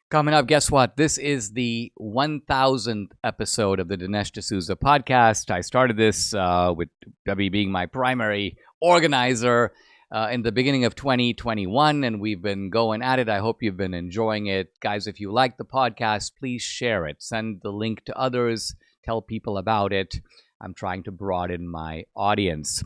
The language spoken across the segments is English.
Coming up, guess what? This is the 1000th episode of the Dinesh D'Souza podcast. I started this with Debbie being my primary organizer in the beginning of 2021, and we've been going at it. I hope you've been enjoying it. Guys, if you like the podcast, please share it. Send the link to others. Tell people about it. I'm trying to broaden my audience.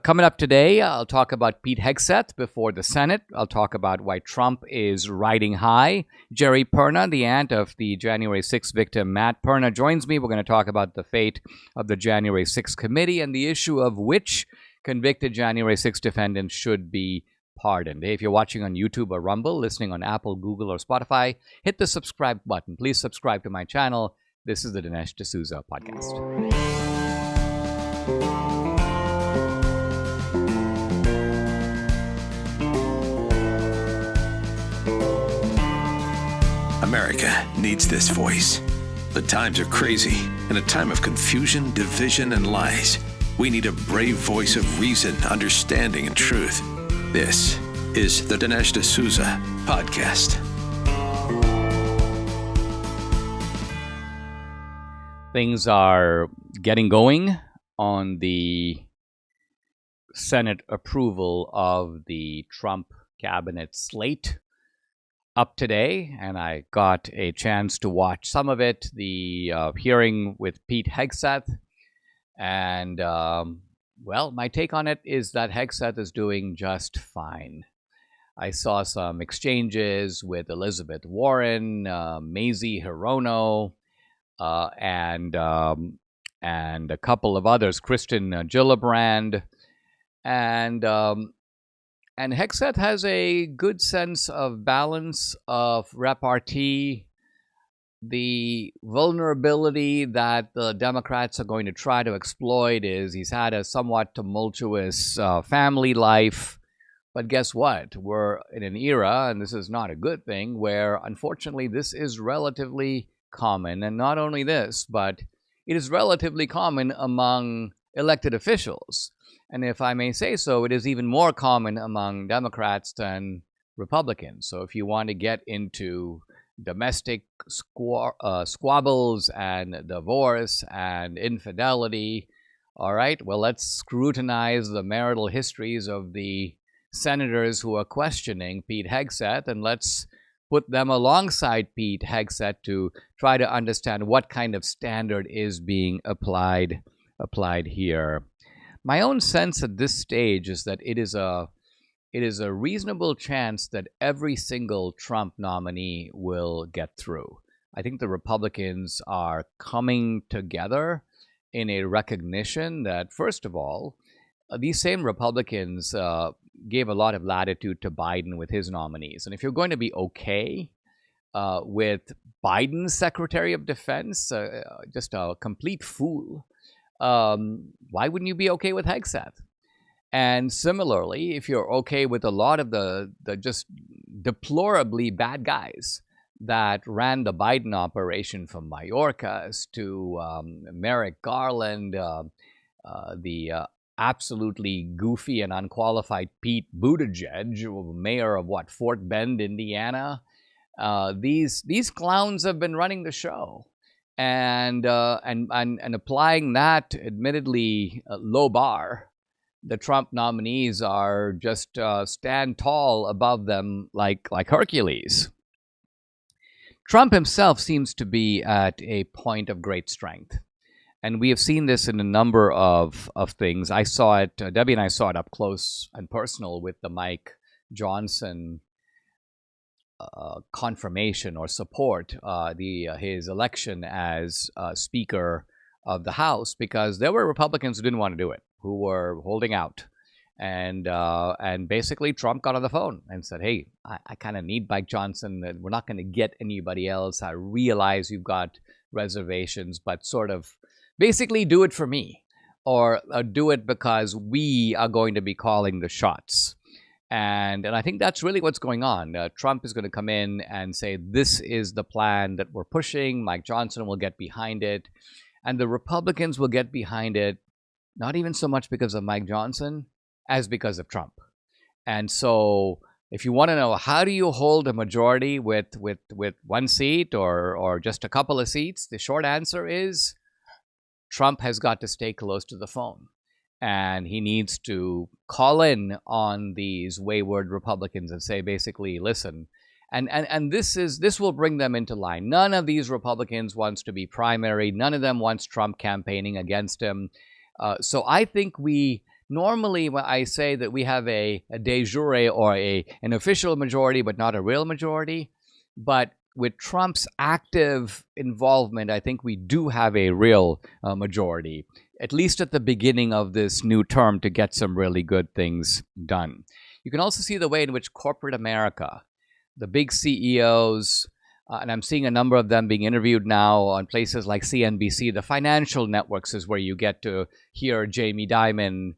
Coming up today, I'll talk about Pete Hegseth before the Senate. I'll talk about why Trump is riding high. Geri Perna, the aunt of the January 6th victim, Matt Perna, joins me. We're going to talk about the fate of the January 6th committee and the issue of which convicted January 6th defendants should be pardoned. Hey, if you're watching on YouTube or Rumble, listening on Apple, Google, or Spotify, hit the subscribe button. Please subscribe to my channel. This is the Dinesh D'Souza podcast. America needs this voice. The times are crazy. In a time of confusion, division, and lies, we need a brave voice of reason, understanding, and truth. This is the Dinesh D'Souza podcast. Things are getting going on the Senate approval of the Trump cabinet slate up today, and I got a chance to watch some of it, the hearing with Pete Hegseth, and well, my take on it is that Hegseth is doing just fine. I saw some exchanges with Elizabeth Warren, Mazie Hirono, and a couple of others, Kristen Gillibrand, and Hegseth has a good sense of balance, of repartee. The vulnerability that the Democrats are going to try to exploit is he's had a somewhat tumultuous family life. But guess what? We're in an era, and this is not a good thing, where unfortunately this is relatively common. And not only this, but it is relatively common among elected officials. And if I may say so, it is even more common among Democrats than Republicans. So if you want to get into domestic squabbles and divorce and infidelity, all right, well, let's scrutinize the marital histories of the senators who are questioning Pete Hegseth, and let's put them alongside Pete Hegseth to try to understand what kind of standard is being applied here. My own sense at this stage is that it is a reasonable chance that every single Trump nominee will get through. I think the Republicans are coming together in a recognition that, first of all, these same Republicans gave a lot of latitude to Biden with his nominees. And if you're going to be okay with Biden's Secretary of Defense, just a complete fool, why wouldn't you be okay with Hegseth? And similarly, if you're okay with a lot of the just deplorably bad guys that ran the Biden operation, from Mayorkas to Merrick Garland, the absolutely goofy and unqualified Pete Buttigieg, mayor of Fort Bend, Indiana, these clowns have been running the show. And applying that admittedly low bar, the Trump nominees are just stand tall above them like Hercules. Trump himself seems to be at a point of great strength. And we have seen this in a number of things. I saw it, Debbie and I saw it up close and personal with the Mike Johnson confirmation or support, his election as Speaker of the House, because there were Republicans who didn't want to do it, who were holding out. And basically Trump got on the phone and said, hey, I kind of need Mike Johnson. We're not going to get anybody else. I realize you've got reservations, but sort of basically do it for me, or do it because we are going to be calling the shots. And I think that's really what's going on. Trump is going to come in and say, this is the plan that we're pushing. Mike Johnson will get behind it. And the Republicans will get behind it, not even so much because of Mike Johnson, as because of Trump. And so If you want to know how do you hold a majority with one seat or just a couple of seats, the short answer is Trump has got to stay close to the phone. And he needs to call in on these wayward Republicans and say, basically, listen, and this will bring them into line. None of these Republicans wants to be primary. None of them wants Trump campaigning against him. So I think normally when I say that we have a de jure or an official majority, but not a real majority. But with Trump's active involvement, I think we do have a real majority, at least at the beginning of this new term, to get some really good things done. You can also see the way in which corporate America, the big CEOs, and I'm seeing a number of them being interviewed now on places like CNBC, the financial networks is where you get to hear Jamie Dimon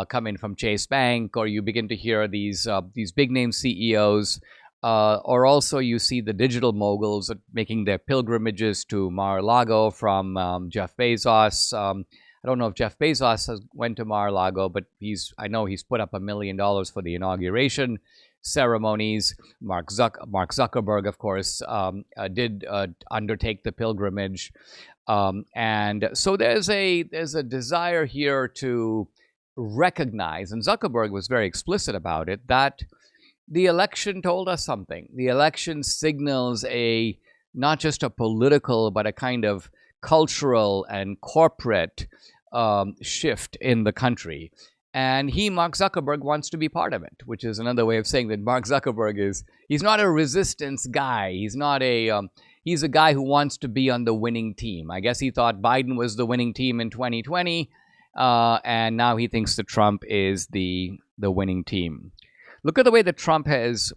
come in from Chase Bank, or you begin to hear these big name CEOs, or also you see the digital moguls making their pilgrimages to Mar-a-Lago from Jeff Bezos. I don't know if Jeff Bezos went to Mar-a-Lago, but I know he's put up $1 million for the inauguration ceremonies. Mark Zuckerberg, of course, did undertake the pilgrimage, and so there's a desire here to recognize, and Zuckerberg was very explicit about it, that the election told us something. The election signals not just a political, but a kind of cultural and corporate shift in the country. And Mark Zuckerberg, wants to be part of it, which is another way of saying that Mark Zuckerberg he's not a resistance guy. He's not he's a guy who wants to be on the winning team. I guess he thought Biden was the winning team in 2020, and now he thinks that Trump is the winning team. Look at the way that Trump has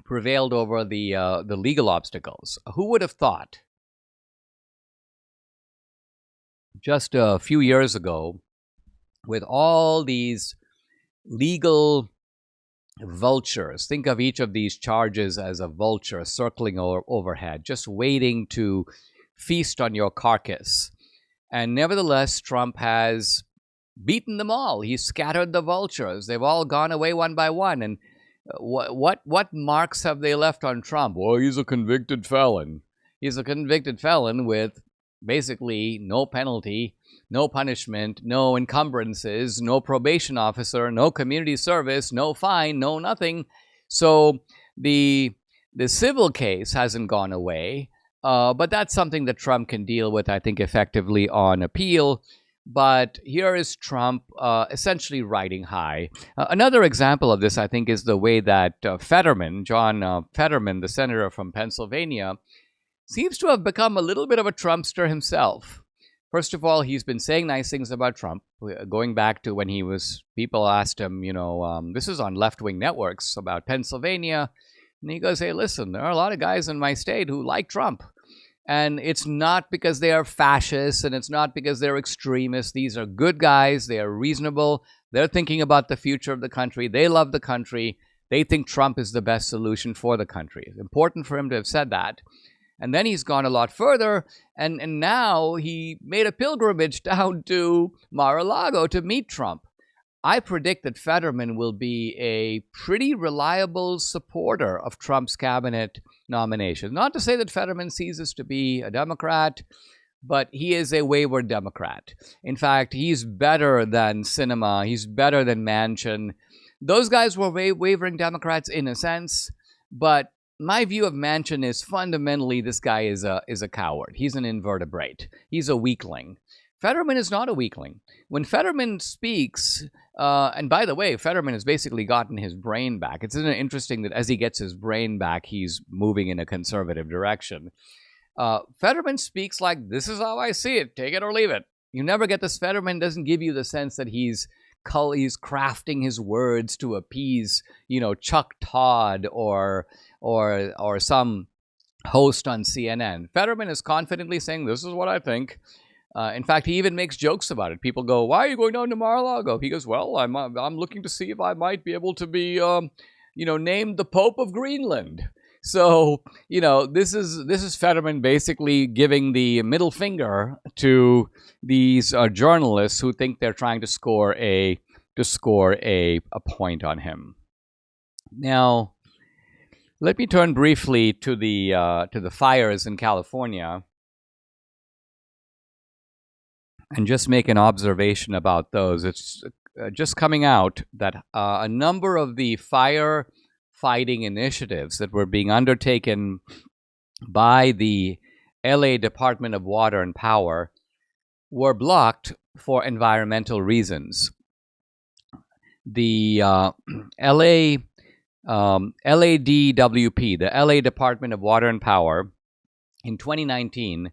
prevailed over the legal obstacles. Who would have thought just a few years ago, with all these legal vultures, think of each of these charges as a vulture circling overhead, just waiting to feast on your carcass. And nevertheless, Trump has beaten them all. He's scattered the vultures. They've all gone away one by one. And what marks have they left on Trump? Well, he's a convicted felon. He's a convicted felon with basically no penalty, no punishment, no encumbrances, no probation officer, no community service, no fine, no nothing. So the civil case hasn't gone away, but that's something that Trump can deal with, I think, effectively on appeal. But here is Trump essentially riding high. Another example of this, I think, is the way that John Fetterman, the senator from Pennsylvania, seems to have become a little bit of a Trumpster himself. First of all, he's been saying nice things about Trump, going back to when people asked him, this is on left-wing networks about Pennsylvania, and he goes, hey, listen, there are a lot of guys in my state who like Trump. And it's not because they are fascists, and it's not because they're extremists. These are good guys. They are reasonable. They're thinking about the future of the country. They love the country. They think Trump is the best solution for the country. It's important for him to have said that. And then he's gone a lot further, and now he made a pilgrimage down to Mar-a-Lago to meet Trump. I predict that Fetterman will be a pretty reliable supporter of Trump's cabinet nomination. Not to say that Fetterman ceases to be a Democrat, but he is a wayward Democrat. In fact, he's better than Sinema. He's better than Manchin. Those guys were wavering Democrats in a sense, but my view of Manchin is fundamentally this guy is a coward. He's an invertebrate. He's a weakling. Fetterman is not a weakling. When Fetterman speaks, and by the way, Fetterman has basically gotten his brain back. It's interesting that as he gets his brain back, he's moving in a conservative direction. Fetterman speaks like, this is how I see it. Take it or leave it. You never get this. Fetterman doesn't give you the sense that he's crafting his words to appease, Chuck Todd or some host on CNN. Fetterman is confidently saying, this is what I think. In fact, he even makes jokes about it. People go, why are you going down to Mar-a-Lago? He goes, well, I'm looking to see if I might be able to be, named the Pope of Greenland. So, this is Fetterman basically giving the middle finger to these journalists who think they're trying to score a point on him. Now, let me turn briefly to the fires in California and just make an observation about those. It's just coming out that a number of the fire fighting initiatives that were being undertaken by the LA Department of Water and Power were blocked for environmental reasons. The LADWP, the LA Department of Water and Power, in 2019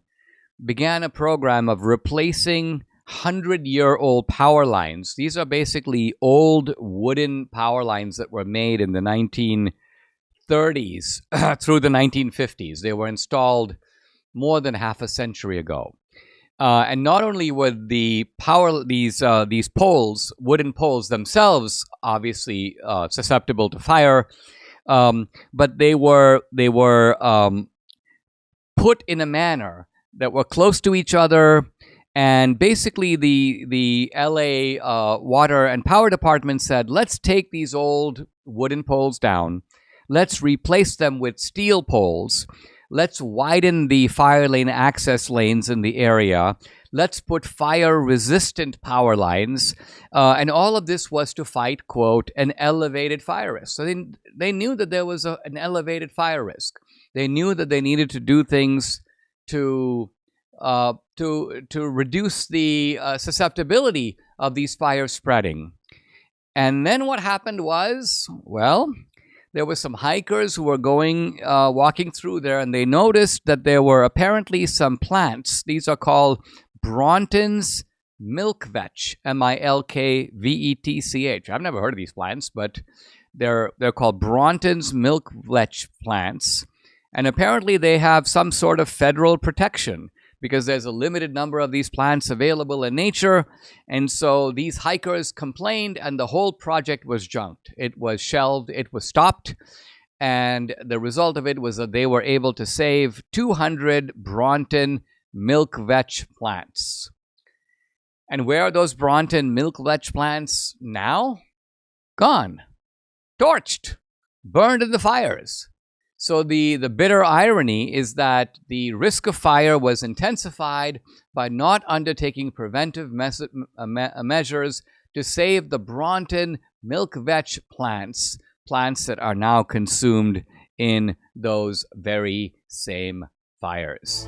began a program of replacing 100-year-old power lines. These are basically old wooden power lines that were made in the 1930s through the 1950s. They were installed more than half a century ago. And not only were these poles, wooden poles themselves, obviously susceptible to fire, but they were put in a manner that were close to each other. And basically, the LA Water and Power Department said, let's take these old wooden poles down. Let's replace them with steel poles. Let's widen the fire lane access lanes in the area. Let's put fire-resistant power lines. And all of this was to fight, quote, an elevated fire risk. So they knew that there was an elevated fire risk. They knew that they needed to do things to reduce the susceptibility of these fires spreading. And then what happened was, well, there were some hikers who were walking through there, and they noticed that there were apparently some plants. These are called Bronton's milkvetch, milkvetch. I've never heard of these plants, but they're called Bronton's milkvetch plants. And apparently they have some sort of federal protection because there's a limited number of these plants available in nature. And so these hikers complained, and the whole project was junked. It was shelved, it was stopped, and the result of it was that they were able to save 200 Bronton milkvetch plants. And where are those Bronton milkvetch plants now? Gone. Torched. Burned in the fires. So the bitter irony is that the risk of fire was intensified by not undertaking preventive measures to save the Bronton milkvetch plants that are now consumed in those very same fires.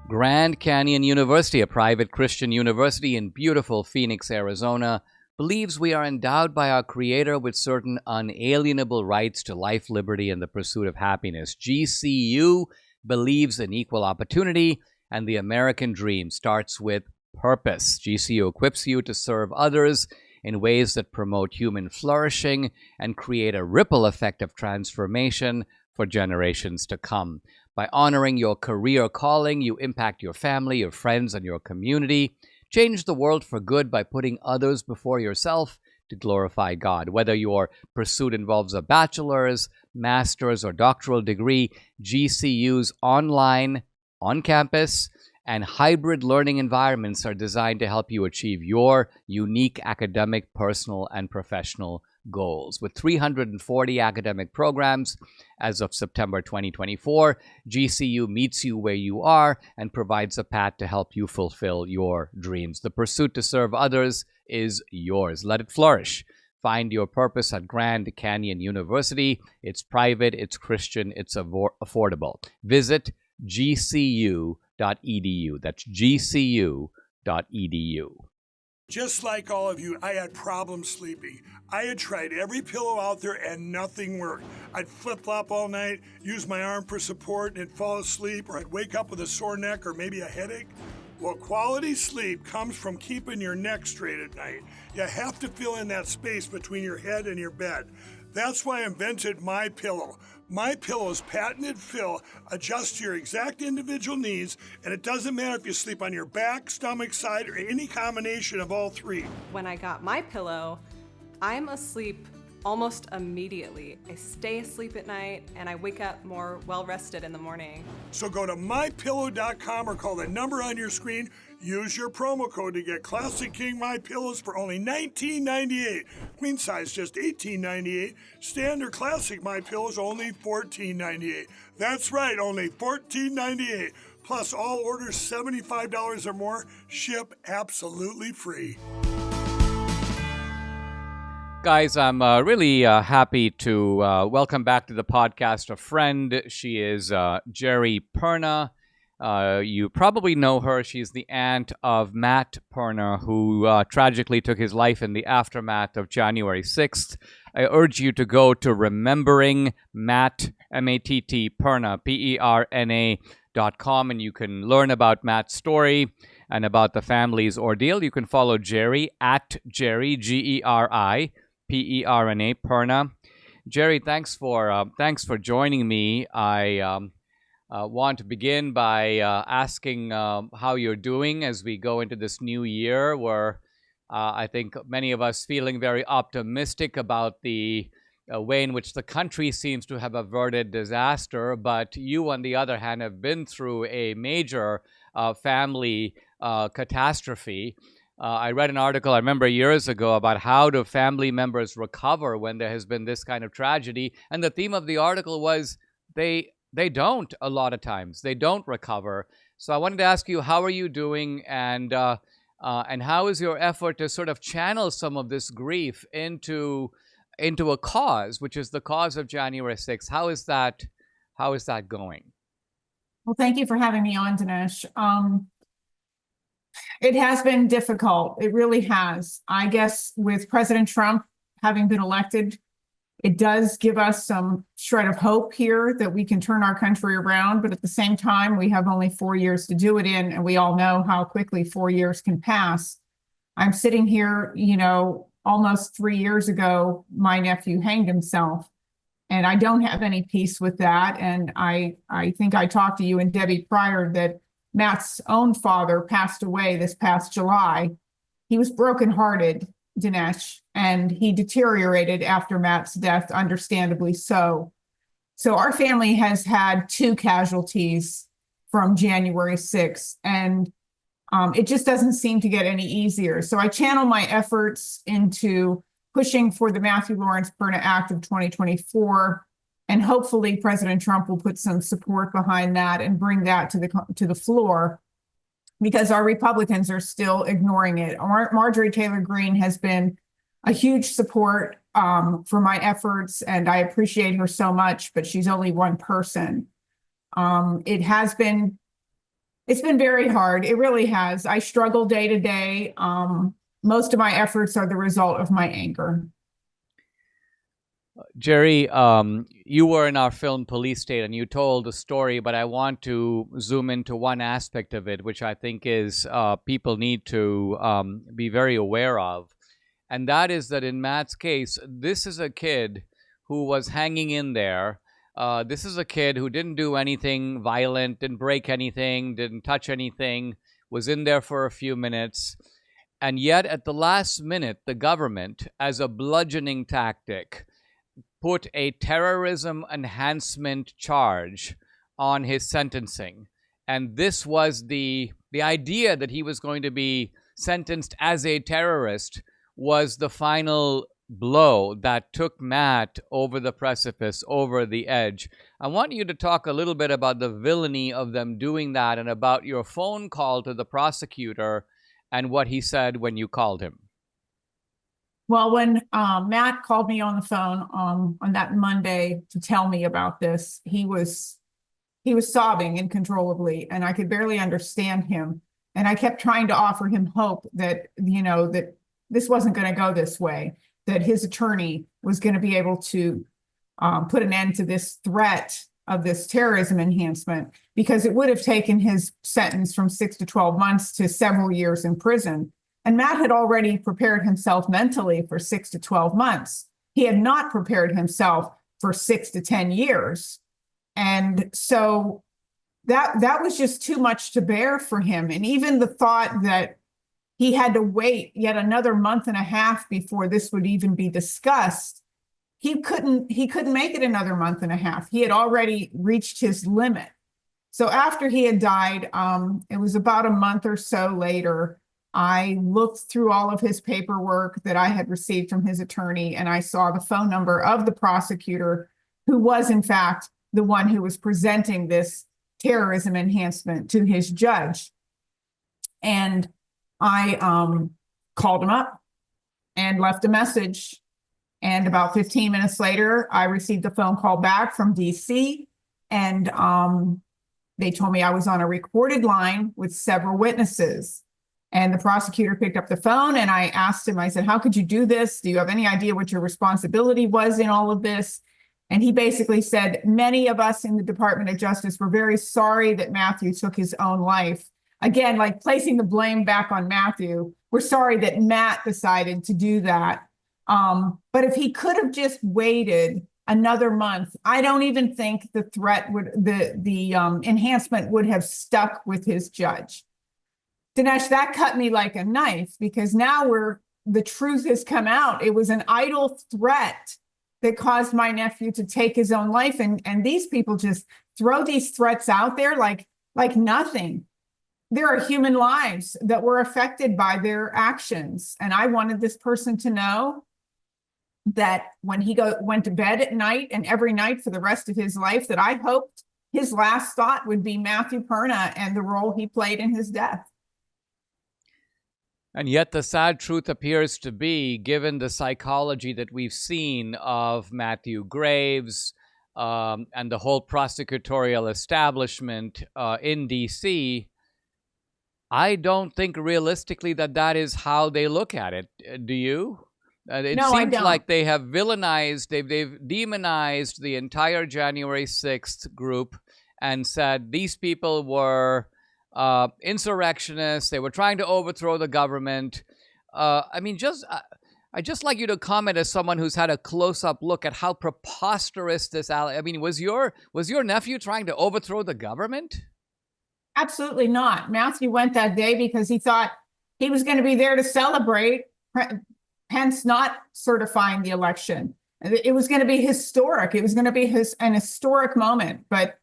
Grand Canyon University, a private Christian university in beautiful Phoenix, Arizona, believes we are endowed by our Creator with certain unalienable rights to life, liberty, and the pursuit of happiness. GCU believes in equal opportunity, and the American dream starts with purpose. GCU equips you to serve others in ways that promote human flourishing and create a ripple effect of transformation for generations to come. By honoring your career calling, you impact your family, your friends, and your community. Change the world for good by putting others before yourself to glorify God. Whether your pursuit involves a bachelor's, master's, or doctoral degree, GCU's online, on-campus, and hybrid learning environments are designed to help you achieve your unique academic, personal, and professional goals. With 340 academic programs as of September 2024, GCU meets you where you are and provides a path to help you fulfill your dreams. The pursuit to serve others is yours. Let it flourish. Find your purpose at Grand Canyon University. It's private, it's Christian, it's affordable. Visit gcu.edu. That's gcu.edu. Just like all of you, I had problems sleeping. I had tried every pillow out there and nothing worked. I'd flip-flop all night, use my arm for support, and fall asleep, or I'd wake up with a sore neck or maybe a headache. Well, quality sleep comes from keeping your neck straight at night. You have to fill in that space between your head and your bed. That's why I invented My Pillow. My Pillow's patented fill adjusts to your exact individual needs, and it doesn't matter if you sleep on your back, stomach, side, or any combination of all three. When I got My Pillow, I'm asleep almost immediately. I stay asleep at night and I wake up more well-rested in the morning. So go to mypillow.com or call the number on your screen. Use your promo code to get Classic King My Pillows for only $19.98. Queen size just $18.98. Standard Classic My Pillows only $14.98. That's right, only $14.98. Plus all orders $75 or more ship absolutely free. Guys, I'm really happy to welcome back to the podcast a friend. She is Geri Perna. You probably know her. She's the aunt of Matt Perna, who tragically took his life in the aftermath of January 6th. I urge you to go to remembering Matt, M-A-T-T, Perna, Perna.com, and you can learn about Matt's story and about the family's ordeal. You can follow Geri at Geri, Geri, Perna, Perna. Geri, thanks for joining me. I want to begin by asking how you're doing as we go into this new year, where I think many of us feeling very optimistic about the way in which the country seems to have averted disaster. But you, on the other hand, have been through a major family catastrophe. I read an article, I remember years ago, about how do family members recover when there has been this kind of tragedy. And the theme of the article was they don't, a lot of times. They don't recover. So I wanted to ask you, how are you doing? And how is your effort to sort of channel some of this grief into a cause, which is the cause of January 6th? How is that going? Well, thank you for having me on, Dinesh. It has been difficult. It really has. I guess with President Trump having been elected, it does give us some shred of hope here that we can turn our country around. But at the same time, we have only 4 years to do it in, and we all know how quickly 4 years can pass. I'm sitting here, almost 3 years ago, my nephew hanged himself, and I don't have any peace with that. And I think I talked to you and Debbie prior that Matt's own father passed away this past July. He was brokenhearted, Dinesh, and he deteriorated after Matt's death, understandably so. So our family has had 2 casualties from January 6th, and it just doesn't seem to get any easier. So I channel my efforts into pushing for the Matthew Lawrence Perna Act of 2024, and hopefully President Trump will put some support behind that and bring that to the floor, because our Republicans are still ignoring it. Marjorie Taylor Greene has been a huge support for my efforts, and I appreciate her so much, but she's only one person. It's been very hard. It really has. I struggle day to day. Most of my efforts are the result of my anger. Geri, you were in our film Police State and you told a story, but I want to zoom into one aspect of it, which I think is people need to be very aware of. And that is that in Matt's case, this is a kid who was hanging in there. This is a kid who didn't do anything violent, didn't break anything, didn't touch anything, was in there for a few minutes. And yet at the last minute, the government, as a bludgeoning tactic, put a terrorism enhancement charge on his sentencing. And this was the idea that he was going to be sentenced as a terrorist was the final blow that took Matt over the precipice, over the edge. I want you to talk a little bit about the villainy of them doing that and about your phone call to the prosecutor and what he said when you called him. Well, when Matt called me on the phone on that Monday to tell me about this, he was sobbing uncontrollably, and I could barely understand him. And I kept trying to offer him hope that, that this wasn't going to go this way, that his attorney was going to be able to put an end to this threat of this terrorism enhancement, because it would have taken his sentence from 6 to 12 months to several years in prison. And Matt had already prepared himself mentally for 6 to 12 months. He had not prepared himself for 6 to 10 years. And so that was just too much to bear for him. And even the thought that he had to wait yet another month and a half before this would even be discussed he couldn't make it another month and a half. He had already reached his limit. So after he had died, it was about a month or so later, I looked through all of his paperwork that I had received from his attorney, and I saw the phone number of the prosecutor who was, in fact, the one who was presenting this terrorism enhancement to his judge. And I called him up and left a message. And about 15 minutes later, I received a phone call back from DC, and they told me I was on a recorded line with several witnesses. And the prosecutor picked up the phone, and I asked him, I said, how could you do this? Do you have any idea what your responsibility was in all of this? And he basically said, many of us in the Department of Justice were very sorry that Matthew took his own life. Again, like placing the blame back on Matthew. We're sorry that Matt decided to do that. But if he could have just waited another month, I don't even think the threat would, the enhancement would have stuck with his judge. Dinesh, that cut me like a knife, because now the truth has come out. It was an idle threat that caused my nephew to take his own life. And these people just throw these threats out there like nothing. There are human lives that were affected by their actions. And I wanted this person to know that when he went to bed at night and every night for the rest of his life, that I hoped his last thought would be Matthew Perna and the role he played in his death. And yet the sad truth appears to be, given the psychology that we've seen of Matthew Graves and the whole prosecutorial establishment in D.C., I don't think realistically that is how they look at it. Do you? It No, seems like they have villainized, they've demonized the entire January 6th group and said these people were insurrectionists. They were trying to overthrow the government. I just like you to comment as someone who's had a close-up look at how preposterous this. I mean, was your nephew trying to overthrow the government? Absolutely not. Matthew went that day because he thought he was going to be there to celebrate Pence not certifying the election. It was going to be historic. It was going to be an historic moment, but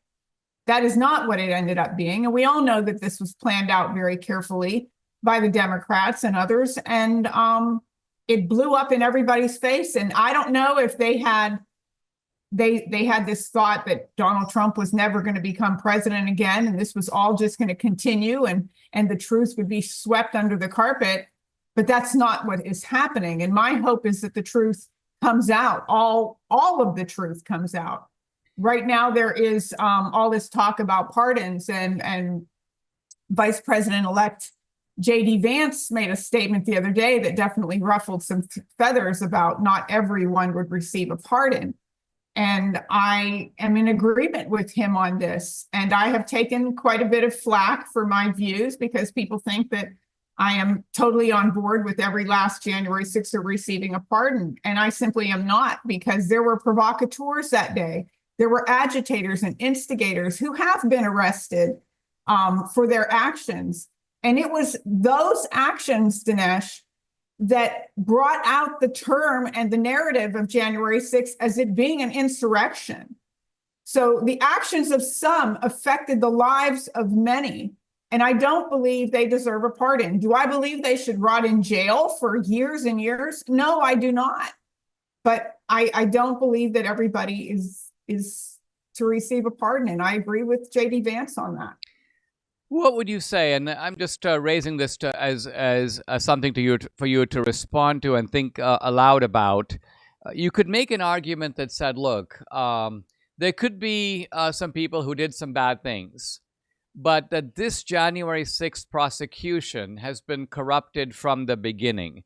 that is not what it ended up being. And we all know that this was planned out very carefully by the Democrats and others. And it blew up in everybody's face. And I don't know if they had this thought that Donald Trump was never going to become president again, and this was all just going to continue, and the truth would be swept under the carpet. But that's not what is happening. And my hope is that the truth comes out. All of the truth comes out. Right now, there is all this talk about pardons, and Vice President-elect J.D. Vance made a statement the other day that definitely ruffled some feathers about not everyone would receive a pardon. And I am in agreement with him on this. And I have taken quite a bit of flack for my views because people think that I am totally on board with every last January 6th receiving a pardon. And I simply am not, because there were provocateurs that day. There were agitators and instigators who have been arrested for their actions. And it was those actions, Dinesh, that brought out the term and the narrative of January 6th as it being an insurrection. So the actions of some affected the lives of many. And I don't believe they deserve a pardon. Do I believe they should rot in jail for years and years? No, I do not. But I don't believe that everybody is to receive a pardon. And I agree with J.D. Vance on that. What would you say? And I'm just raising this as something for you to respond to and think aloud about. You could make an argument that said, look, there could be some people who did some bad things, but that this January 6th prosecution has been corrupted from the beginning.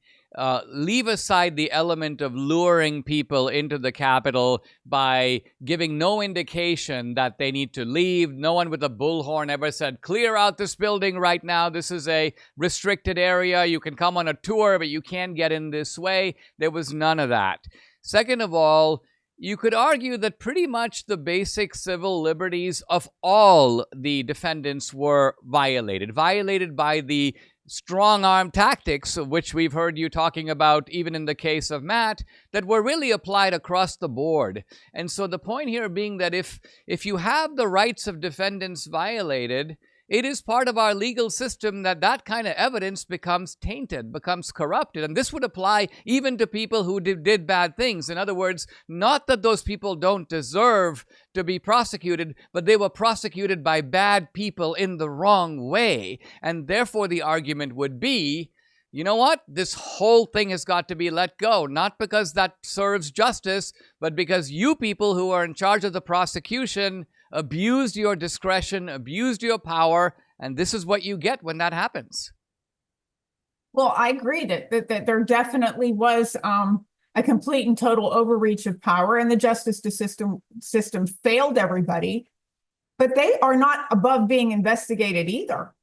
Leave aside the element of luring people into the Capitol by giving no indication that they need to leave. No one with a bullhorn ever said, clear out this building right now. This is a restricted area. You can come on a tour, but you can't get in this way. There was none of that. Second of all, you could argue that pretty much the basic civil liberties of all the defendants were violated by the strong-arm tactics, which we've heard you talking about even in the case of Matt, that were really applied across the board. And so the point here being that if you have the rights of defendants violated, it is part of our legal system that that kind of evidence becomes tainted, becomes corrupted. And this would apply even to people who did bad things. In other words, not that those people don't deserve to be prosecuted, but they were prosecuted by bad people in the wrong way. And therefore, the argument would be, you know what? This whole thing has got to be let go, not because that serves justice, but because you people who are in charge of the prosecution abused your discretion, abused your power, and this is what you get when that happens. Well, I agree that there definitely was a complete and total overreach of power, and the justice system failed everybody, but they are not above being investigated either.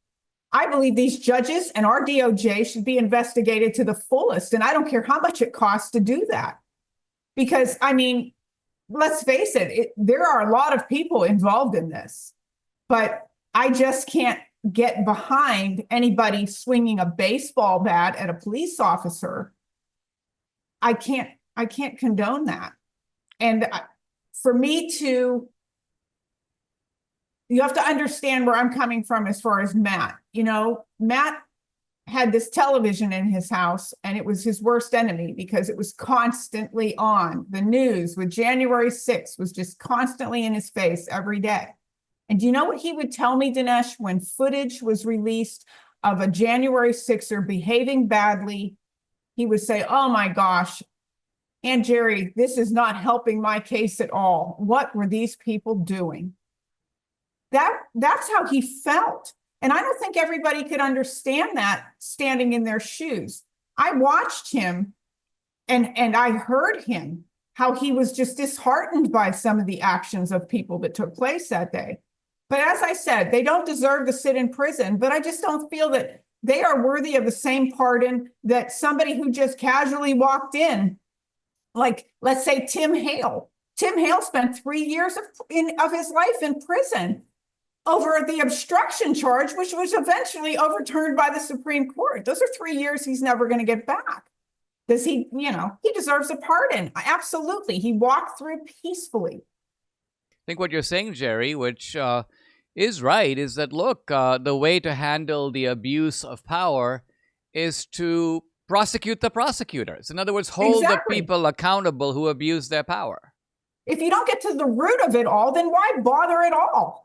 I believe these judges and our DOJ should be investigated to the fullest, and I don't care how much it costs to do that. Because, I mean, let's face it, there are a lot of people involved in this, but I just can't get behind anybody swinging a baseball bat at a police officer. I can't condone that. And for me to, you have to understand where I'm coming from as far as Matt. You know, Matt had this television in his house, and it was his worst enemy because it was constantly on. The news with January 6th was just constantly in his face every day. And do you know what he would tell me, Dinesh, when footage was released of a January 6er behaving badly? He would say, "Oh my gosh, Aunt Geri, this is not helping my case at all. What were these people doing?" That's how he felt. And I don't think everybody could understand that standing in their shoes. I watched him and I heard him, how he was just disheartened by some of the actions of people that took place that day. But as I said, they don't deserve to sit in prison, but I just don't feel that they are worthy of the same pardon that somebody who just casually walked in, like, let's say, Tim Hale. Tim Hale spent 3 years of his life in prison over the obstruction charge, which was eventually overturned by the Supreme Court. Those are 3 years he's never going to get back. Does he, he deserves a pardon. Absolutely. He walked through peacefully. I think what you're saying, Geri, which is right, is that, look, the way to handle the abuse of power is to prosecute the prosecutors. In other words, hold the people accountable who abuse their power. If you don't get to the root of it all, then why bother at all?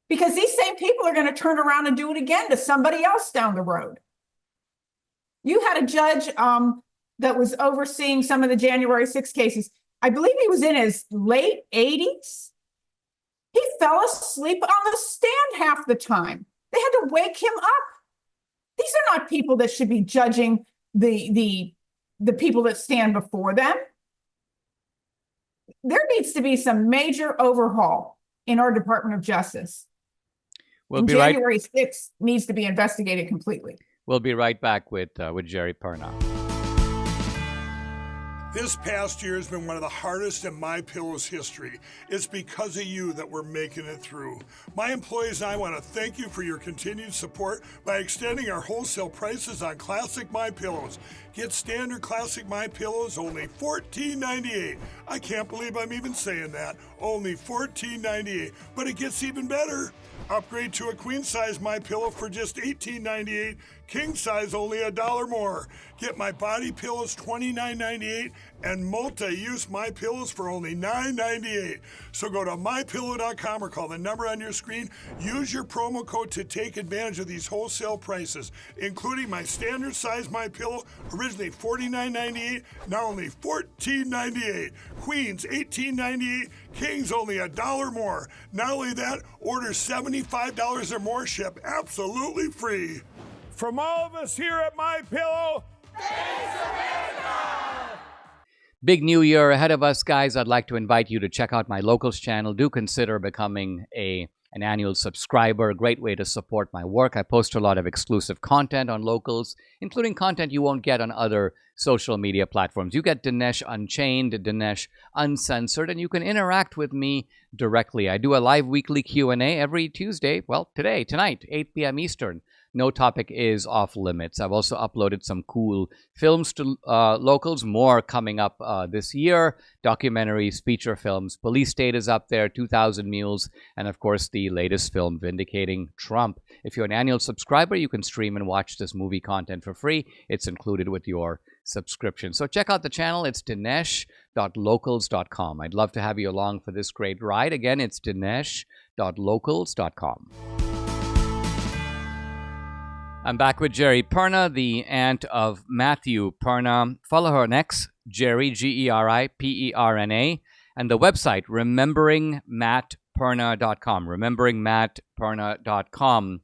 Because these same people are going to turn around and do it again to somebody else down the road. You had a judge that was overseeing some of the January 6 cases. I believe he was in his late 80s. He fell asleep on the stand half the time. They had to wake him up. These are not people that should be judging the people that stand before them. There needs to be some major overhaul in our Department of Justice. January 6th needs to be investigated completely. We'll be right back with Geri Perna. This past year has been one of the hardest in my Pillow's history. It's because of you that we're making it through. My employees and I want to thank you for your continued support by extending our wholesale prices on classic My Pillows. Get standard classic My Pillows only $14.98. I can't believe I'm even saying that. Only $14.98. But it gets even better. Upgrade to a queen size My Pillow for just $18.98. King size only $1 more. Get my body pillows $29.98 and multi-use My Pillows for only $9.98. So go to mypillow.com or call the number on your screen. Use your promo code to take advantage of these wholesale prices, including my standard size My Pillow, originally $49.98, now only $14.98. Queens $18.98, Kings only $1 more. Not only that, order $75 or more, ship absolutely free. From all of us here at My Pillow, thanks, America! Big new year ahead of us, guys. I'd like to invite you to check out my Locals channel. Do consider becoming an annual subscriber. A great way to support my work. I post a lot of exclusive content on Locals, including content you won't get on other social media platforms. You get Dinesh Unchained, Dinesh Uncensored, and you can interact with me directly. I do a live weekly Q&A every Tuesday. Well, tonight, 8 p.m. Eastern. no topic is off limits. I've also uploaded some cool films to locals, more coming up this year. Documentaries, feature films. Police State is up there, 2,000 Mules, and of course the latest film, Vindicating Trump. If you're an annual subscriber, you can stream and watch this movie content for free. It's included with your subscription. So check out the channel. It's dinesh.locals.com. I'd love to have you along for this great ride. Again, it's dinesh.locals.com. I'm back with Geri Perna, the aunt of Matthew Perna. Follow her on X, Geri, Geriperna, and the website, rememberingmattperna.com, rememberingmattperna.com.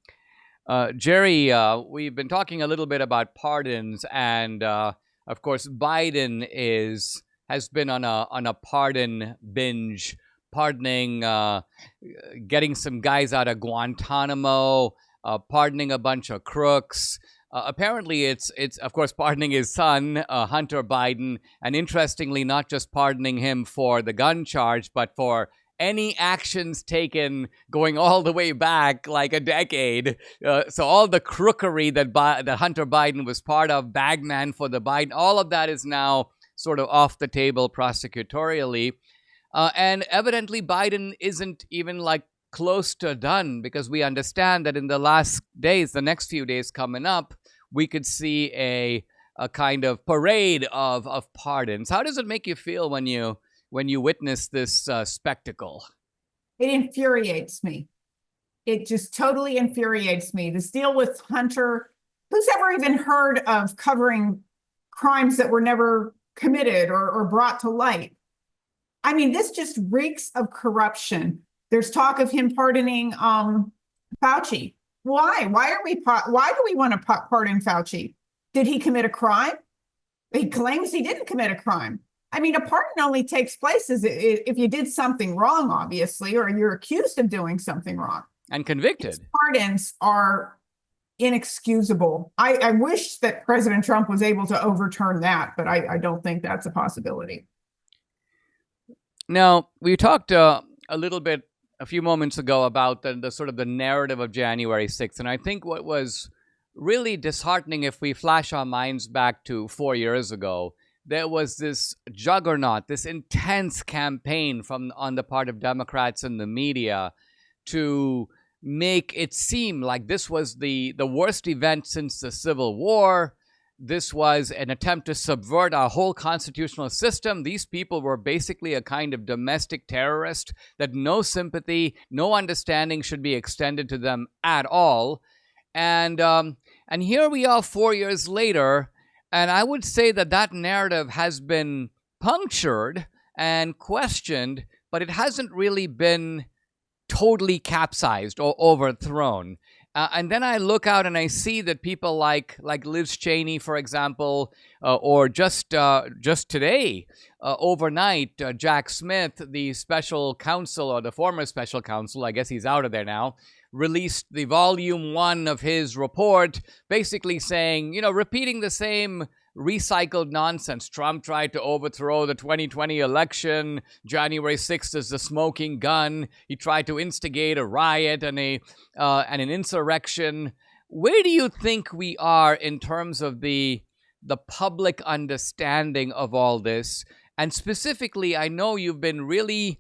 Geri, we've been talking a little bit about pardons, and of course, Biden has been on a pardon binge, pardoning, getting some guys out of Guantanamo, pardoning a bunch of crooks. Apparently, it's of course pardoning his son, Hunter Biden, and interestingly, not just pardoning him for the gun charge, but for any actions taken going all the way back like a decade. So all the crookery that Hunter Biden was part of, bagman for the Biden, all of that is now sort of off the table prosecutorially. And evidently Biden isn't even like close to done, because we understand that in the last days, the next few days coming up, we could see a kind of parade of pardons. How does it make you feel when you witness this spectacle? It infuriates me. It just totally infuriates me. This deal with Hunter, who's ever even heard of covering crimes that were never committed or brought to light? I mean, this just reeks of corruption. There's talk of him pardoning Fauci. Why? Why do we want to pardon Fauci? Did he commit a crime? He claims he didn't commit a crime. I mean, a pardon only takes place if you did something wrong, obviously, or you're accused of doing something wrong. And convicted. These pardons are inexcusable. I wish that President Trump was able to overturn that, but I don't think that's a possibility. Now, we talked a little bit a few moments ago about the sort of the narrative of January 6th. And I think what was really disheartening, if we flash our minds back to 4 years ago, there was this juggernaut, this intense campaign on the part of Democrats and the media to make it seem like this was the worst event since the Civil War. This was an attempt to subvert our whole constitutional system. These people were basically a kind of domestic terrorist that no sympathy, no understanding should be extended to them at all. And here we are 4 years later, and I would say that narrative has been punctured and questioned, but it hasn't really been totally capsized or overthrown. And then I look out and I see that people like Liz Cheney, for example, or just today, overnight, Jack Smith, the special counsel, or the former special counsel, I guess he's out of there now, released the volume 1 of his report, basically saying, repeating the same recycled nonsense. Trump tried to overthrow the 2020 election. January 6th is the smoking gun. He tried to instigate a riot and an insurrection. Where do you think we are in terms of the public understanding of all this? And specifically, I know you've been really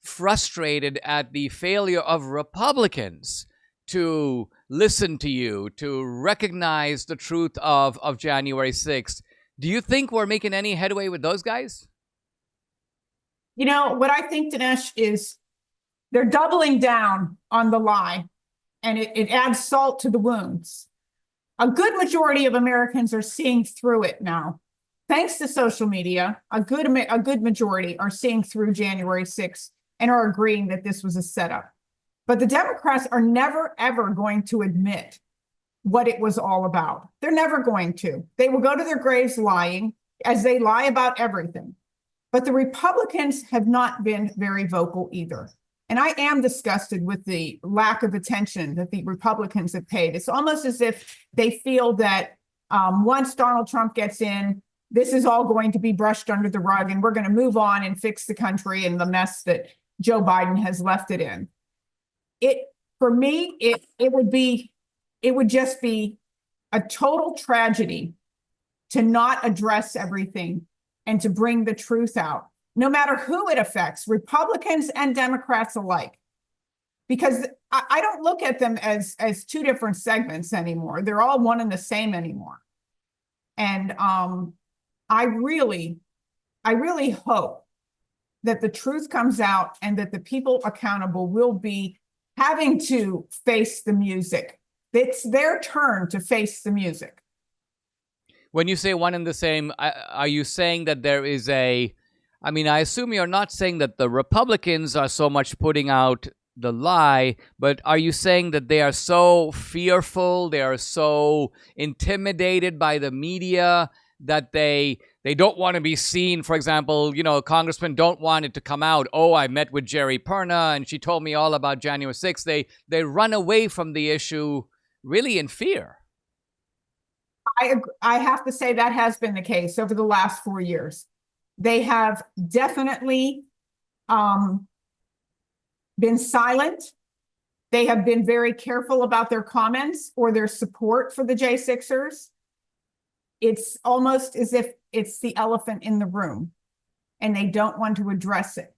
frustrated at the failure of Republicans to listen to you, to recognize the truth of January 6th. Do you think we're making any headway with those guys? What I think, Dinesh, is they're doubling down on the lie, and it adds salt to the wounds. A good majority of Americans are seeing through it now. Thanks to social media, a good majority are seeing through January 6th and are agreeing that this was a setup. But the Democrats are never, ever going to admit what it was all about. They're never going to. They will go to their graves lying, as they lie about everything. But the Republicans have not been very vocal either. And I am disgusted with the lack of attention that the Republicans have paid. It's almost as if they feel that once Donald Trump gets in, this is all going to be brushed under the rug, and we're going to move on and fix the country and the mess that Joe Biden has left it in. For me, it would be it would just be a total tragedy to not address everything and to bring the truth out, no matter who it affects, Republicans and Democrats alike. Because I don't look at them as two different segments anymore. They're all one and the same anymore. And I really hope that the truth comes out and that the people accountable will be having to face the music. It's their turn to face the music. When you say one and the same, are you saying that there is I assume you're not saying that the Republicans are so much putting out the lie, but are you saying that they are so fearful, they are so intimidated by the media that they don't want to be seen? For example, congressmen don't want it to come out, oh, I met with Geri Perna and she told me all about January 6th. They run away from the issue really in fear. I have to say that has been the case over the last 4 years. They have definitely been silent. They have been very careful about their comments or their support for the J6ers. It's almost as if it's the elephant in the room and they don't want to address it.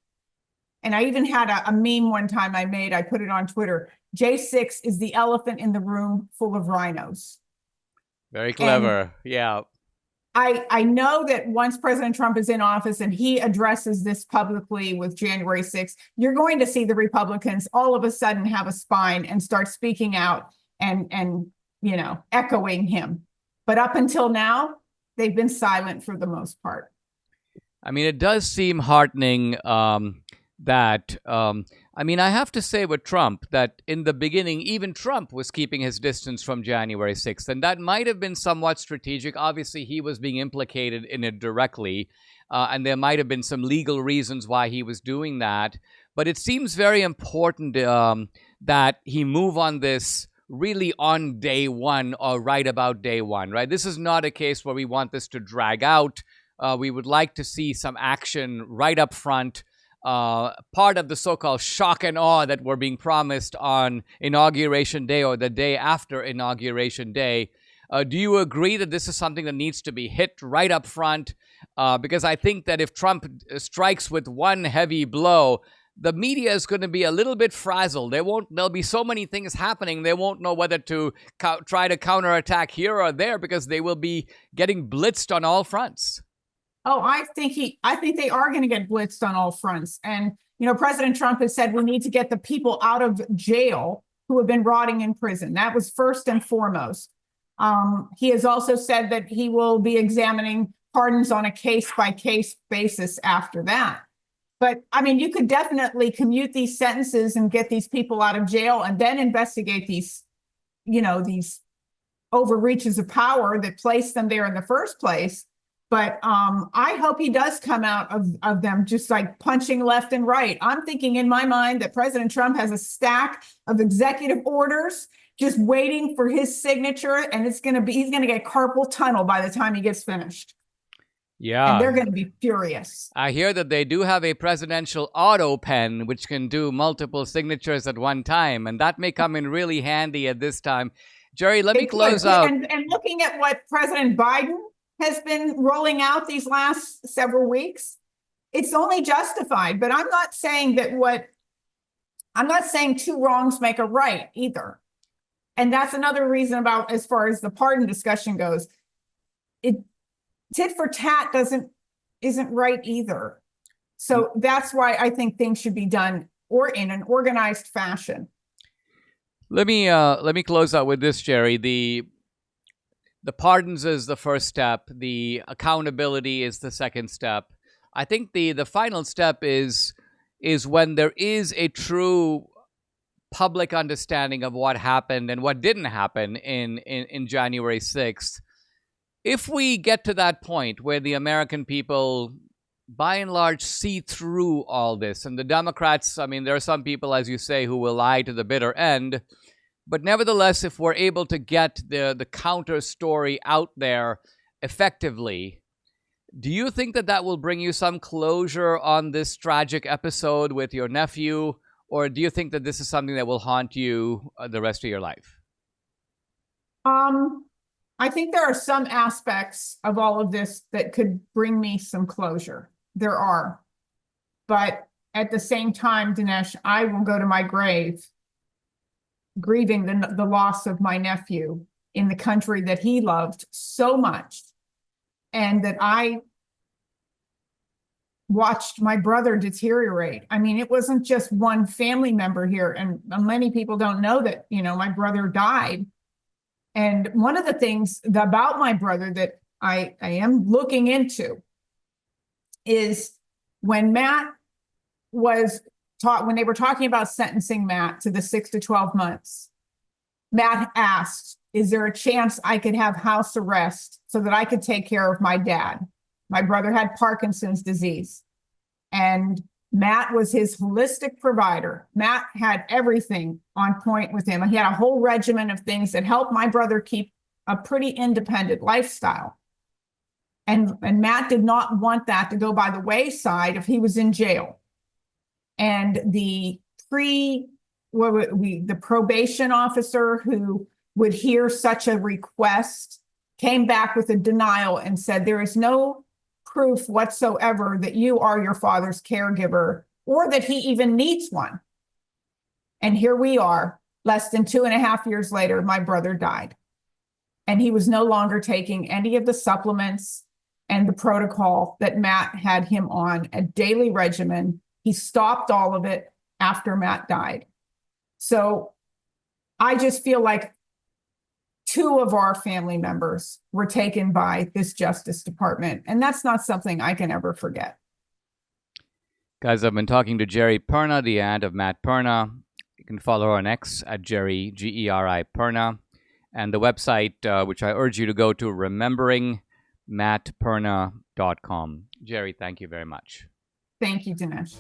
And I even had a meme one time I put it on Twitter. J6 is the elephant in the room full of rhinos. Very clever. And yeah. I know that once President Trump is in office and he addresses this publicly with January 6th, you're going to see the Republicans all of a sudden have a spine and start speaking out and echoing him. But up until now, they've been silent for the most part. I mean, it does seem heartening that I have to say with Trump that in the beginning, even Trump was keeping his distance from January 6th. And that might have been somewhat strategic. Obviously, he was being implicated in it directly. And there might have been some legal reasons why he was doing that. But it seems very important that he move on this really on day one or right about day one, right? This is not a case where we want this to drag out. We would like to see some action right up front. Part of the so-called shock and awe that were being promised on Inauguration Day or the day after Inauguration Day. Do you agree that this is something that needs to be hit right up front? Because I think that if Trump strikes with one heavy blow, the media is going to be a little bit frazzled. There'll be so many things happening. They won't know whether to try to counterattack here or there because they will be getting blitzed on all fronts. Oh, I think they are going to get blitzed on all fronts. And, President Trump has said we need to get the people out of jail who have been rotting in prison. That was first and foremost. He has also said that he will be examining pardons on a case-by-case basis after that. But, you could definitely commute these sentences and get these people out of jail and then investigate these overreaches of power that placed them there in the first place. But I hope he does come out of them just like punching left and right. I'm thinking in my mind that President Trump has a stack of executive orders just waiting for his signature, and he's going to get carpal tunnel by the time he gets finished. Yeah. And they're going to be furious. I hear that they do have a presidential auto pen which can do multiple signatures at one time, and that may come in really handy at this time. Geri, let me close out. And looking at what President Biden has been rolling out these last several weeks, it's only justified. But I'm not saying two wrongs make a right either. And that's another reason about as far as the pardon discussion goes. Tit for tat isn't right either. So that's why I think things should be done or in an organized fashion. Let me close out with this, Geri. The pardons is the first step. The accountability is the second step. I think the final step is when there is a true public understanding of what happened and what didn't happen in January 6th. If we get to that point where the American people, by and large, see through all this, and the Democrats, there are some people, as you say, who will lie to the bitter end. But nevertheless, if we're able to get the counter story out there effectively, do you think that will bring you some closure on this tragic episode with your nephew? Or do you think that this is something that will haunt you the rest of your life? I think there are some aspects of all of this that could bring me some closure. There are. But at the same time, Dinesh, I will go to my grave grieving the loss of my nephew in the country that he loved so much, and that I watched my brother deteriorate. I mean, it wasn't just one family member here, and many people don't know that, my brother died. And one of the things about my brother that I am looking into is when Matt was taught, when they were talking about sentencing Matt to the 6 to 12 months, Matt asked, is there a chance I could have house arrest so that I could take care of my dad? My brother had Parkinson's disease, and Matt was his holistic provider. Matt had everything on point with him. He had a whole regimen of things that helped my brother keep a pretty independent lifestyle. And Matt did not want that to go by the wayside if he was in jail. And the probation officer who would hear such a request came back with a denial and said, there is no proof whatsoever that you are your father's caregiver or that he even needs one. And here we are, less than 2.5 years later, my brother died. And he was no longer taking any of the supplements and the protocol that Matt had him on, a daily regimen. He stopped all of it after Matt died. So I just feel like 2 of our family members were taken by this Justice Department, and that's not something I can ever forget. Guys, I've been talking to Geri Perna, the aunt of Matt Perna. You can follow her on X at Geri, Geri Perna, and the website, which I urge you to go to, rememberingmattperna.com. Geri, thank you very much. Thank you, Dinesh.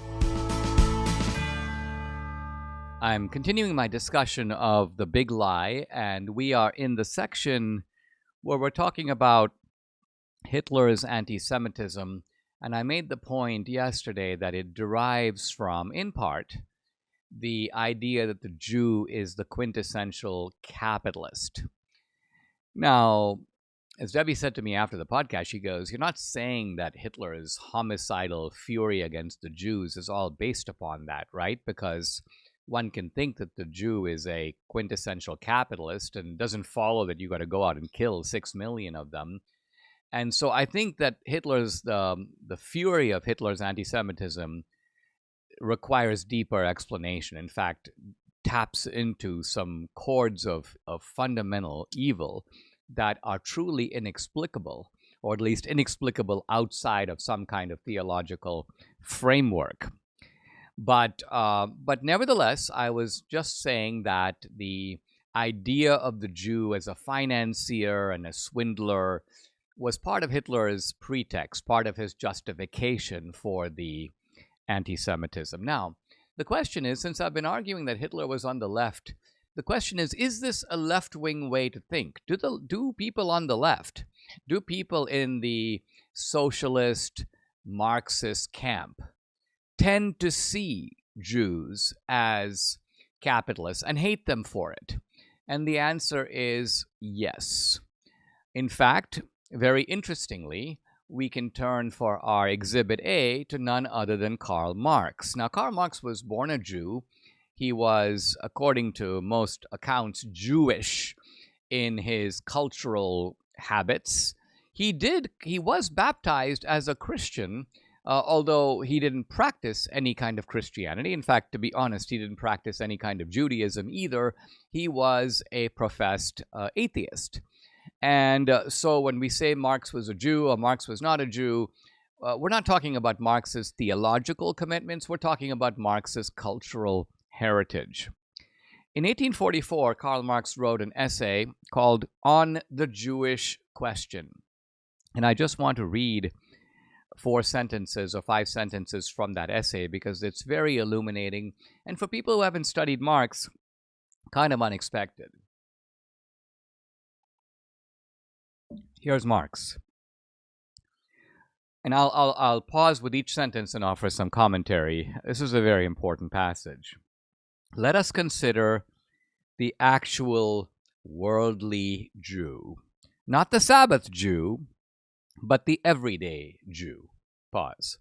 I'm continuing my discussion of the big lie, and we are in the section where we're talking about Hitler's anti-Semitism. And I made the point yesterday that it derives from, in part, the idea that the Jew is the quintessential capitalist. Now, as Debbie said to me after the podcast, she goes, you're not saying that Hitler's homicidal fury against the Jews is all based upon that, right? Because one can think that the Jew is a quintessential capitalist, and it doesn't follow that you got to go out and kill 6 million of them. And so I think that the fury of Hitler's anti-Semitism requires deeper explanation. In fact, taps into some chords of fundamental evil that are truly inexplicable, or at least inexplicable outside of some kind of theological framework. But nevertheless, I was just saying that the idea of the Jew as a financier and a swindler was part of Hitler's pretext, part of his justification for the anti-Semitism. Now, the question is, since I've been arguing that Hitler was on the left, the question is this a left-wing way to think? Do people on the left, do people in the socialist, Marxist camp tend to see Jews as capitalists and hate them for it? And the answer is yes. In fact, very interestingly, we can turn for our Exhibit A to none other than Karl Marx. Now, Karl Marx was born a Jew. He was, according to most accounts, Jewish in his cultural habits. He was baptized as a Christian, although he didn't practice any kind of Christianity. In fact, to be honest, he didn't practice any kind of Judaism either. He was a professed atheist. And so when we say Marx was a Jew or Marx was not a Jew, we're not talking about Marx's theological commitments. We're talking about Marx's cultural heritage. In 1844, Karl Marx wrote an essay called On the Jewish Question. And I just want to read 4 sentences or 5 sentences from that essay because it's very illuminating, and for people who haven't studied Marx, kind of unexpected. Here's Marx. And I'll pause with each sentence and offer some commentary. This is a very important passage. Let us consider the actual worldly Jew. Not the Sabbath Jew, but the everyday Jew. Pause.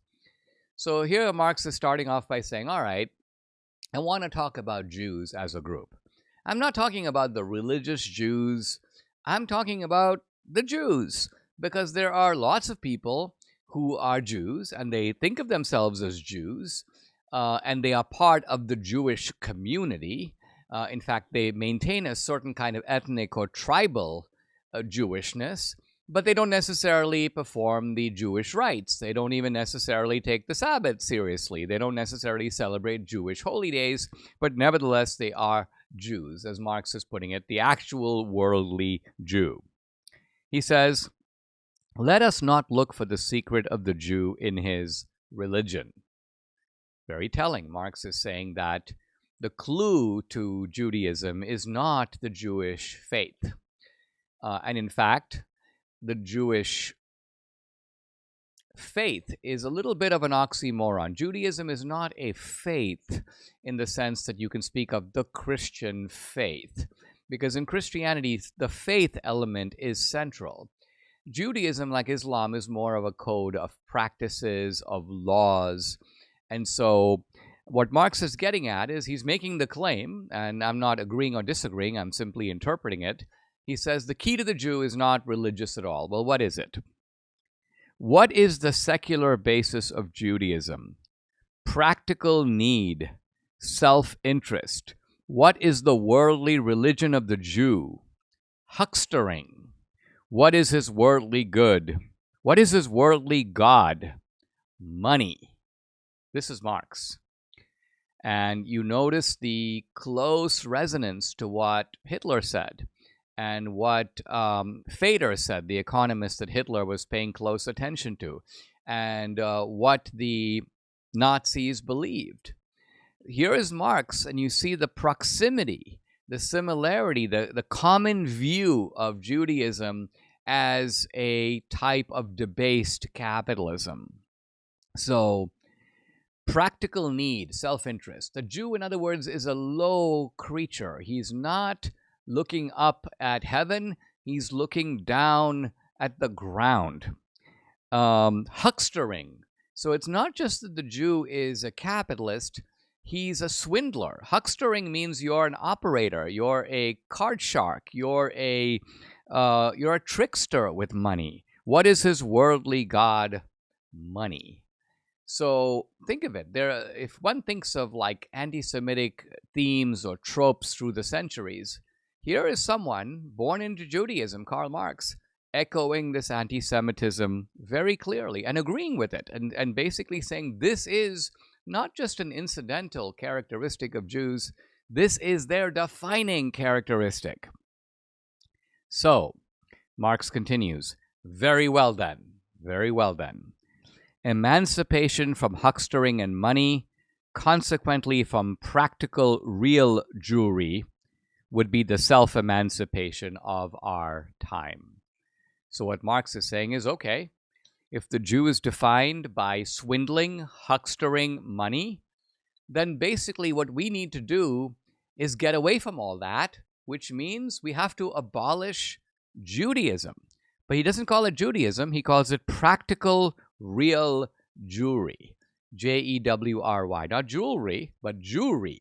So here Marx is starting off by saying, all right, I want to talk about Jews as a group. I'm not talking about the religious Jews. I'm talking about the Jews, because there are lots of people who are Jews and they think of themselves as Jews, and they are part of the Jewish community. In fact, they maintain a certain kind of ethnic or tribal Jewishness, but they don't necessarily perform the Jewish rites. They don't even necessarily take the Sabbath seriously. They don't necessarily celebrate Jewish holy days, but nevertheless, they are Jews, as Marx is putting it, the actual worldly Jew. He says, let us not look for the secret of the Jew in his religion. Very telling. Marx is saying that the clue to Judaism is not the Jewish faith. And in fact, the Jewish faith is a little bit of an oxymoron. Judaism is not a faith in the sense that you can speak of the Christian faith, because in Christianity, the faith element is central. Judaism, like Islam, is more of a code of practices, of laws. And so what Marx is getting at is he's making the claim, and I'm not agreeing or disagreeing, I'm simply interpreting it. He says the key to the Jew is not religious at all. Well, what is it? What is the secular basis of Judaism? Practical need, self-interest. What is the worldly religion of the Jew? Huckstering. What is his worldly good? What is his worldly God? Money. This is Marx. And you notice the close resonance to what Hitler said and what Fader said, the economist that Hitler was paying close attention to, and what the Nazis believed. Here is Marx, and you see the proximity, the similarity, the common view of Judaism as a type of debased capitalism. So, practical need, self-interest. The Jew, in other words, is a low creature. He's not looking up at heaven, he's looking down at the ground. Huckstering. So it's not just that the Jew is a capitalist, he's a swindler. Huckstering means you're an operator, you're a card shark, you're a trickster with money. What is his worldly god? Money. So think of it. If one thinks of like anti-Semitic themes or tropes through the centuries, here is someone born into Judaism, Karl Marx, echoing this anti-Semitism very clearly and agreeing with it, and basically saying this is not just an incidental characteristic of Jews, this is their defining characteristic. So, Marx continues, very well then, very well then. Emancipation from huckstering and money, consequently from practical real Jewry, would be the self-emancipation of our time. So what Marx is saying is, okay, if the Jew is defined by swindling, huckstering, money, then basically what we need to do is get away from all that, which means we have to abolish Judaism. But he doesn't call it Judaism, he calls it practical real Jewry. Jewry. Not jewelry, but Jewry.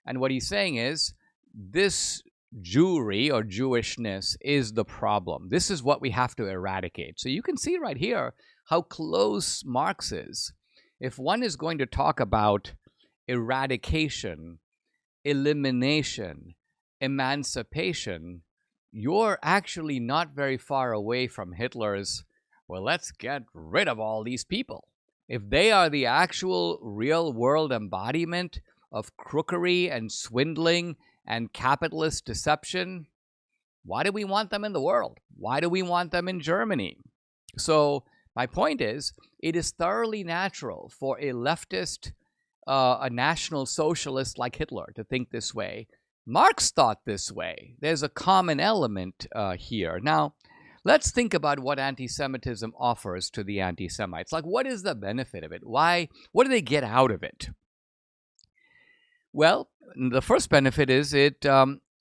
And what he's saying is, this Jewry or Jewishness is the problem. This is what we have to eradicate. So you can see right here how close Marx is. If one is going to talk about eradication, elimination, emancipation, you're actually not very far away from Hitler's, well, let's get rid of all these people. If they are the actual real world embodiment of crookery and swindling and capitalist deception, why do we want them in the world? Why do we want them in Germany? So my point is, it is thoroughly natural for a leftist, a national socialist like Hitler to think this way. Marx thought this way. There's a common element here. Now, let's think about what anti-Semitism offers to the anti-Semites. Like, what is the benefit of it? Why? What do they get out of it? Well, the first benefit is it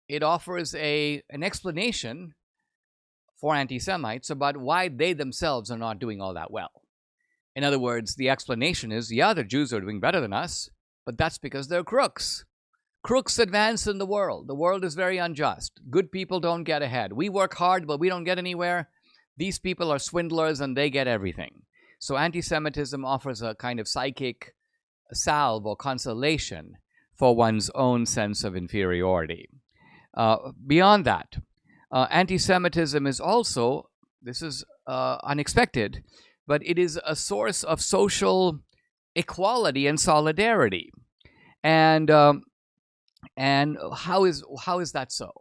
it offers an explanation for anti-Semites about why they themselves are not doing all that well. In other words, the explanation is, yeah, the Jews are doing better than us, but that's because they're crooks. Crooks advance in the world. The world is very unjust. Good people don't get ahead. We work hard, but we don't get anywhere. These people are swindlers and they get everything. So anti-Semitism offers a kind of psychic salve or consolation for one's own sense of inferiority. Beyond that, anti-Semitism is also, this is unexpected, but it is a source of social equality and solidarity. And how is that so?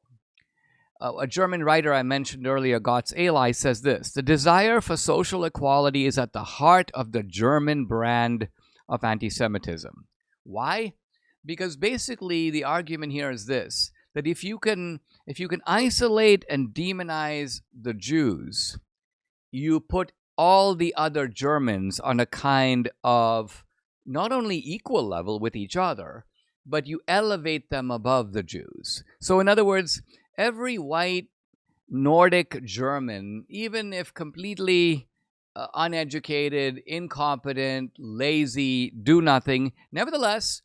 A German writer I mentioned earlier, Gotz Eli, says this: the desire for social equality is at the heart of the German brand of anti-Semitism. Why? Because basically the argument here is this, that if you can isolate and demonize the Jews, you put all the other Germans on a kind of not only equal level with each other, but you elevate them above the Jews. So in other words, every white Nordic German, even if completely uneducated, incompetent, lazy, do nothing, nevertheless,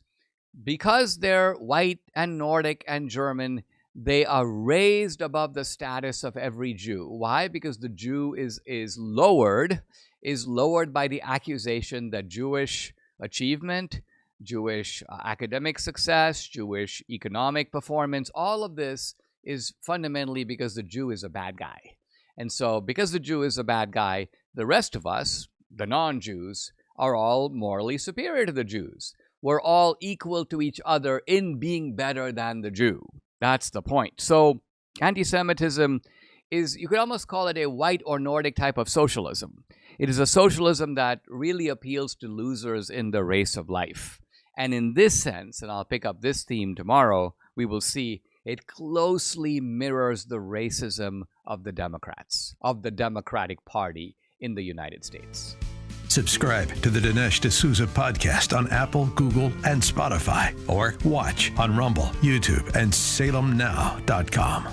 because they're white and Nordic and German, they are raised above the status of every Jew. Why? Because the Jew is lowered by the accusation that Jewish achievement, Jewish academic success, Jewish economic performance, all of this is fundamentally because the Jew is a bad guy. And so because the Jew is a bad guy, the rest of us, the non-Jews, are all morally superior to the Jews. We're all equal to each other in being better than the Jew. That's the point. So anti-Semitism is, you could almost call it a white or Nordic type of socialism. It is a socialism that really appeals to losers in the race of life. And in this sense, and I'll pick up this theme tomorrow, we will see it closely mirrors the racism of the Democrats, of the Democratic Party in the United States. Subscribe to the Dinesh D'Souza podcast on Apple, Google, and Spotify, or watch on Rumble, YouTube, and SalemNow.com.